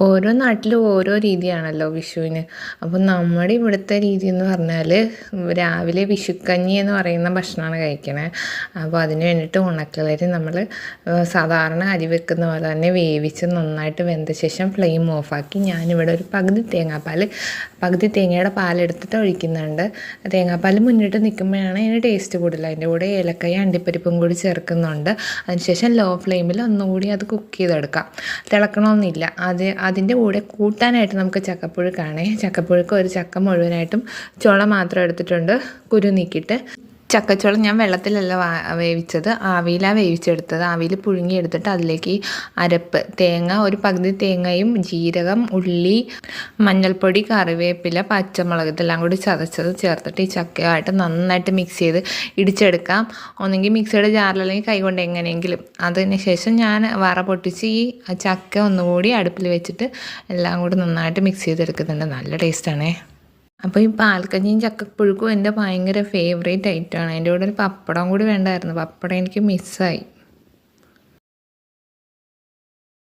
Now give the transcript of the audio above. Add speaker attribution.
Speaker 1: ഓരോ നാട്ടിലും ഓരോ രീതിയാണല്ലോ വിഷുവിന്. അപ്പം നമ്മുടെ ഇവിടുത്തെ രീതി എന്ന് പറഞ്ഞാൽ രാവിലെ വിഷുക്കഞ്ഞി എന്ന് പറയുന്ന ഭക്ഷണമാണ് കഴിക്കണേ. അപ്പോൾ അതിന് വേണ്ടിയിട്ട് ഉണക്കലരി നമ്മൾ സാധാരണ അരി വെക്കുന്ന പോലെ തന്നെ വേവിച്ച് നന്നായിട്ട് വെന്ത ശേഷം ഫ്ലെയിം ഓഫാക്കി ഞാനിവിടെ ഒരു പകുതി തേങ്ങയുടെ പാലെടുത്തിട്ട് ഒഴിക്കുന്നുണ്ട്. തേങ്ങാപ്പാൽ മുന്നിട്ട് നിൽക്കുമ്പോഴാണ് അതിന് ടേസ്റ്റ് കൂടുതൽ. അതിൻ്റെ കൂടെ ഏലക്കായ അണ്ടിപ്പരിപ്പും കൂടി ചേർക്കുന്നുണ്ട്. അതിനുശേഷം ലോ ഫ്ലെയിമിൽ ഒന്നുകൂടി അത് കുക്ക് ചെയ്തെടുക്കാം. തിളക്കണമെന്നില്ല. അതിൻ്റെ കൂടെ കൂട്ടാനായിട്ട് നമുക്ക് ചക്കപ്പുഴുക്കാണേ. ചക്കപ്പുഴുക്ക് ഒരു ചക്ക മുഴുവനായിട്ടും ചുള മാത്രം എടുത്തിട്ടുണ്ട്, കുരു നീക്കിയിട്ട്. ചക്കച്ചുള ഞാൻ വെള്ളത്തിലല്ല വേവിച്ചത്, ആവിയിലാണ് വേവിച്ചെടുത്തത്. ആവിയിൽ പുഴുങ്ങിയെടുത്തിട്ട് അതിലേക്ക് അരപ്പ് ഒരു പകുതി തേങ്ങയും ജീരകം, ഉള്ളി, മഞ്ഞൾപ്പൊടി, കറിവേപ്പില, പച്ചമുളക് ഇതെല്ലാം കൂടി ചതച്ചത് ചേർത്തിട്ട് ഈ ചക്കയുമായിട്ട് നന്നായിട്ട് മിക്സ് ചെയ്ത് ഇടിച്ചെടുക്കാം. ഒന്നെങ്കിൽ മിക്സിയുടെ ജാറിൽ അല്ലെങ്കിൽ കൈകൊണ്ട് എങ്ങനെയെങ്കിലും. അതിന് ശേഷം ഞാൻ വറ പൊട്ടിച്ച് ഈ ചക്ക ഒന്നുകൂടി അടുപ്പിൽ വെച്ചിട്ട് എല്ലാം കൂടി നന്നായിട്ട് മിക്സ് ചെയ്തെടുക്കുന്നുണ്ട്. നല്ല ടേസ്റ്റാണേ. അപ്പോൾ ഈ പാൽക്കഞ്ഞിയും ചക്കപ്പുഴുക്കും എൻ്റെ ഭയങ്കര ഫേവറേറ്റ് ഐറ്റമാണ്. അതിൻ്റെ കൂടെ ഒരു പപ്പടം കൂടി വേണ്ടായിരുന്നു. പപ്പടം എനിക്ക് മിസ്സായി.